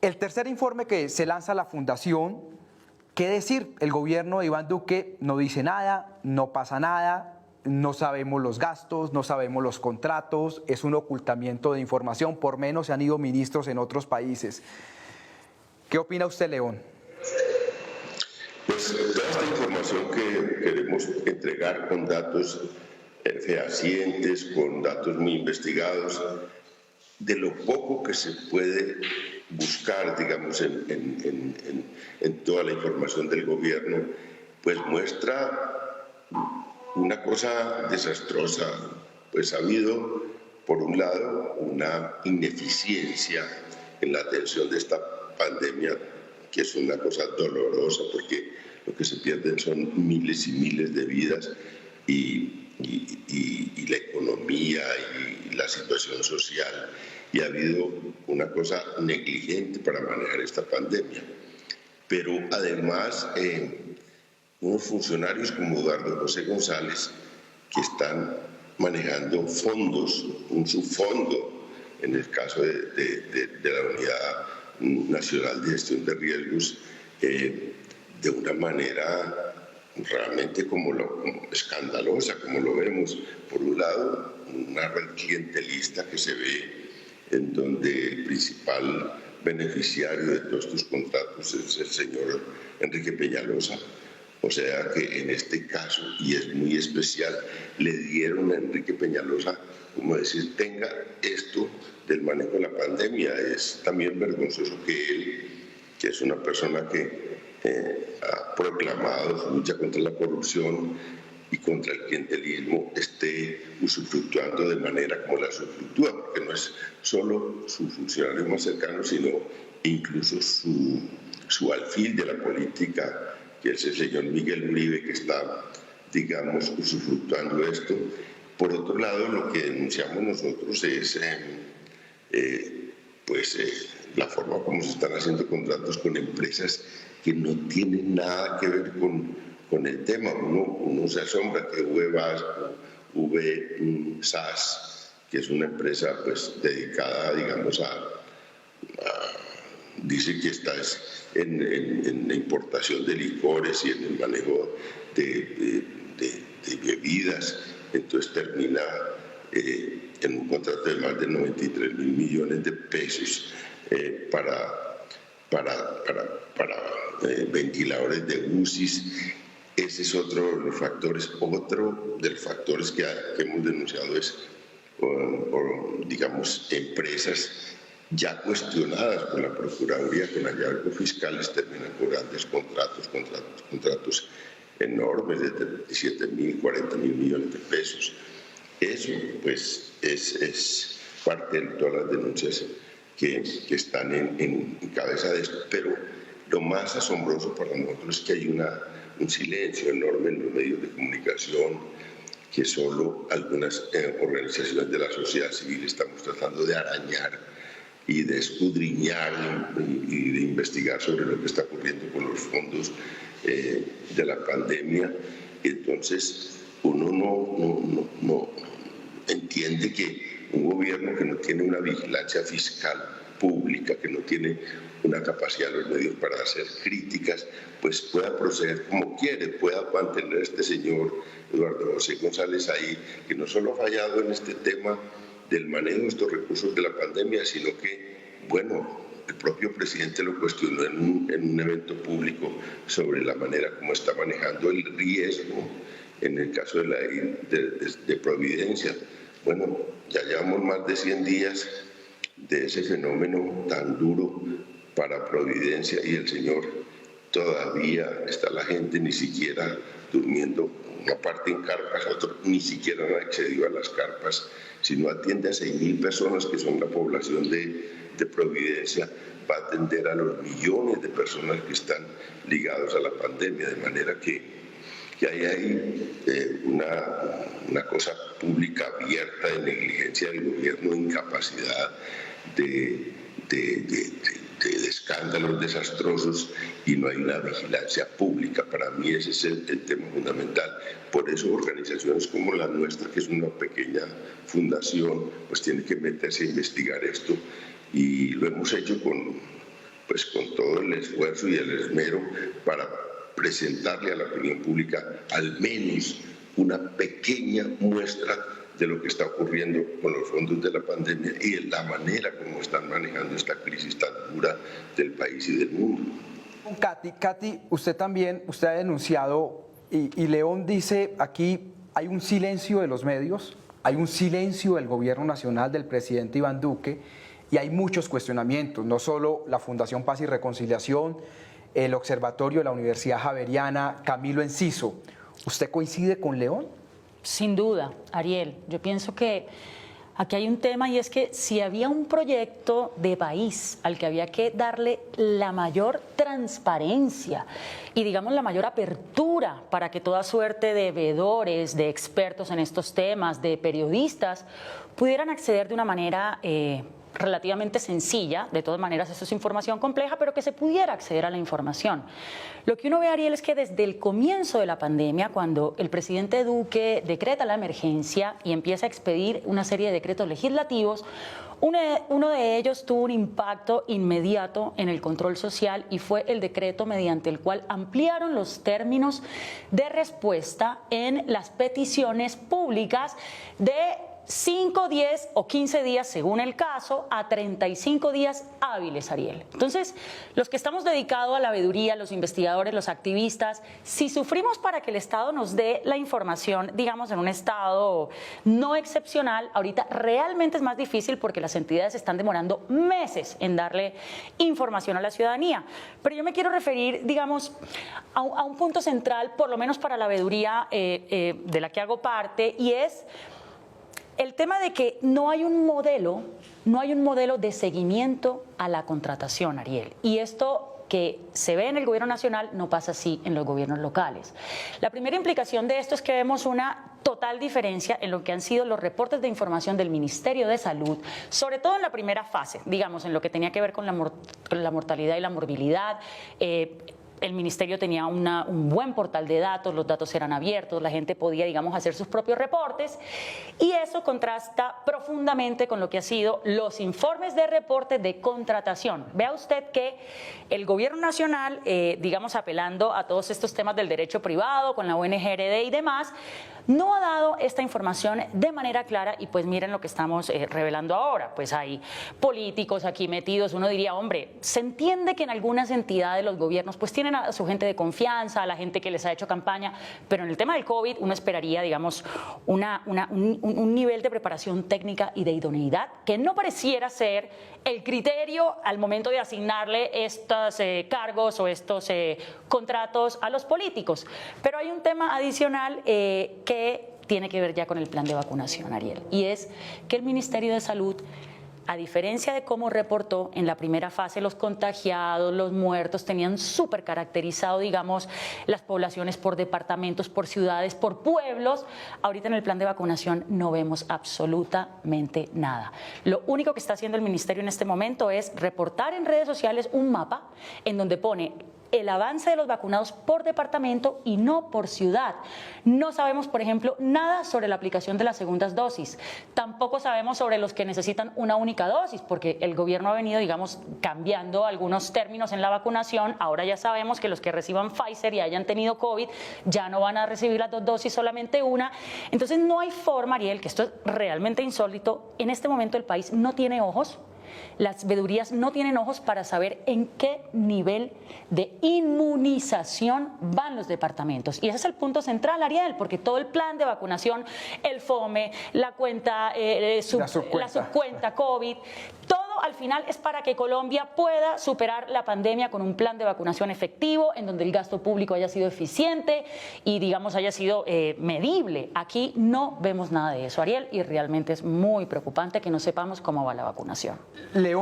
El tercer informe que se lanza a la Fundación, ¿qué decir? El gobierno de Iván Duque no dice nada, no pasa nada, no sabemos los gastos, no sabemos los contratos, es un ocultamiento de información, por menos se han ido ministros en otros países. ¿Qué opina usted, León? Pues toda esta información que queremos entregar con datos fehacientes, con datos muy investigados, de lo poco que se puede buscar, digamos, en toda la información del gobierno, pues muestra una cosa desastrosa. Pues ha habido, por un lado, una ineficiencia en la atención de esta pandemia, que es una cosa dolorosa, porque lo que se pierden son miles y miles de vidas y la economía y la situación social, y ha habido una cosa negligente para manejar esta pandemia. Pero además, unos funcionarios como Eduardo José González, que están manejando fondos, un subfondo, en el caso de la Unidad Nacional de Gestión de Riesgos, de una manera realmente como escandalosa, como lo vemos. Por un lado, una red clientelista que se ve en donde el principal beneficiario de todos estos contratos es el señor Enrique Peñalosa. O sea que en este caso, y es muy especial, le dieron a Enrique Peñalosa, como decir, tenga esto del manejo de la pandemia. Es también vergonzoso que él, que es una persona que ha proclamado su lucha contra la corrupción y contra el clientelismo, esté usufructuando de manera como la usufructúa, porque no es solo su funcionario más cercano, sino incluso su alfil de la política, que es el señor Miguel Uribe, que está, digamos, usufructuando esto. Por otro lado, lo que denunciamos nosotros es la forma como se están haciendo contratos con empresas que no tienen nada que ver con el tema. Uno se asombra que SAS, que es una empresa pues dedicada, digamos, dice que está en la importación de licores y en el manejo de bebidas, entonces termina en un contrato de más de 93.000 millones de pesos para ventiladores de UCIs. Ese es otro de los factores. Otro de los factores que hemos denunciado es, digamos, empresas ya cuestionadas por la Procuraduría con hallazgos fiscales terminan con grandes contratos enormes de 37.000, 40.000 millones de pesos. Eso, pues, es parte de todas las denuncias que están en cabeza de esto. Pero lo más asombroso para nosotros es que hay un silencio enorme en los medios de comunicación, que solo algunas organizaciones de la sociedad civil estamos tratando de arañar y de escudriñar y de investigar sobre lo que está ocurriendo con los fondos de la pandemia. Entonces, uno no entiende que un gobierno que no tiene una vigilancia fiscal pública, que no tiene una capacidad de los medios para hacer críticas, pues pueda proceder como quiere, pueda mantener a este señor Eduardo José González ahí, que no solo ha fallado en este tema del manejo de estos recursos de la pandemia, sino que, bueno, el propio presidente lo cuestionó en un evento público sobre la manera como está manejando el riesgo en el caso de la de Providencia. Bueno, ya llevamos más de 100 días de ese fenómeno tan duro para Providencia y el señor todavía está la gente ni siquiera durmiendo, una parte en carpas, otro ni siquiera han accedido a las carpas, sino atiende a 6.000 personas que son la población de Providencia, va a atender a los millones de personas que están ligados a la pandemia, de manera que hay ahí una cosa pública abierta de negligencia del gobierno, incapacidad de escándalos desastrosos, y no hay una vigilancia pública. Para mí ese es el tema fundamental. Por eso organizaciones como la nuestra, que es una pequeña fundación, pues tiene que meterse a investigar esto, y lo hemos hecho con pues con todo el esfuerzo y el esmero para presentarle a la opinión pública al menos una pequeña muestra de lo que está ocurriendo con los fondos de la pandemia y de la manera como están manejando esta crisis tan dura del país y del mundo. Katy, usted ha denunciado, y León dice aquí, hay un silencio de los medios, hay un silencio del gobierno nacional del presidente Iván Duque, y hay muchos cuestionamientos, no solo la Fundación Paz y Reconciliación, el Observatorio de la Universidad Javeriana, Camilo Enciso. ¿Usted coincide con León? Sin duda, Ariel. Yo pienso que aquí hay un tema, y es que si había un proyecto de país al que había que darle la mayor transparencia y, digamos, la mayor apertura para que toda suerte de veedores, de expertos en estos temas, de periodistas, pudieran acceder de una manera relativamente sencilla, de todas maneras esto es información compleja, pero que se pudiera acceder a la información. Lo que uno ve, Ariel, es que desde el comienzo de la pandemia, cuando el presidente Duque decreta la emergencia y empieza a expedir una serie de decretos legislativos, uno de ellos tuvo un impacto inmediato en el control social, y fue el decreto mediante el cual ampliaron los términos de respuesta en las peticiones públicas de 5, 10 o 15 días, según el caso, a 35 días hábiles, Ariel. Entonces, los que estamos dedicados a la veeduría, los investigadores, los activistas, si sufrimos para que el Estado nos dé la información, digamos, en un estado no excepcional, ahorita realmente es más difícil porque las entidades están demorando meses en darle información a la ciudadanía. Pero yo me quiero referir, digamos, a un punto central, por lo menos para la veeduría de la que hago parte, y es el tema de que no hay un modelo de seguimiento a la contratación, Ariel. Y esto que se ve en el gobierno nacional no pasa así en los gobiernos locales. La primera implicación de esto es que vemos una total diferencia en lo que han sido los reportes de información del Ministerio de Salud, sobre todo en la primera fase, digamos, en lo que tenía que ver con la mortalidad y la morbilidad. El ministerio tenía un buen portal de datos, los datos eran abiertos, la gente podía, digamos, hacer sus propios reportes, y eso contrasta profundamente con lo que han sido los informes de reportes de contratación. Vea usted que el gobierno nacional, digamos, apelando a todos estos temas del derecho privado, con la ONG-RD y demás, no ha dado esta información de manera clara, y pues miren lo que estamos revelando ahora. Pues hay políticos aquí metidos. Uno diría, hombre, se entiende que en algunas entidades los gobiernos pues tienen a su gente de confianza, a la gente que les ha hecho campaña, pero en el tema del COVID uno esperaría, digamos, un nivel de preparación técnica y de idoneidad que no pareciera ser el criterio al momento de asignarle estos cargos o estos contratos a los políticos. Pero hay un tema adicional que tiene que ver ya con el plan de vacunación, Ariel, y es que el Ministerio de Salud, a diferencia de cómo reportó en la primera fase, los contagiados, los muertos, tenían súper caracterizado, digamos, las poblaciones por departamentos, por ciudades, por pueblos. Ahorita en el plan de vacunación no vemos absolutamente nada. Lo único que está haciendo el ministerio en este momento es reportar en redes sociales un mapa en donde pone el avance de los vacunados por departamento y no por ciudad. No sabemos, por ejemplo, nada sobre la aplicación de las segundas dosis. Tampoco sabemos sobre los que necesitan una única dosis, porque el gobierno ha venido, digamos, cambiando algunos términos en la vacunación. Ahora ya sabemos que los que reciban Pfizer y hayan tenido COVID ya no van a recibir las 2 dosis, solamente una. Entonces no hay forma, Ariel, que esto es realmente insólito. En este momento el país no tiene ojos. Las veedurías no tienen ojos para saber en qué nivel de inmunización van los departamentos. Y ese es el punto central, Ariel, porque todo el plan de vacunación, el FOME, la cuenta, la subcuenta COVID, todo al final es para que Colombia pueda superar la pandemia con un plan de vacunación efectivo, en donde el gasto público haya sido eficiente y, digamos, haya sido medible. Aquí no vemos nada de eso, Ariel, y realmente es muy preocupante que no sepamos cómo va la vacunación. León.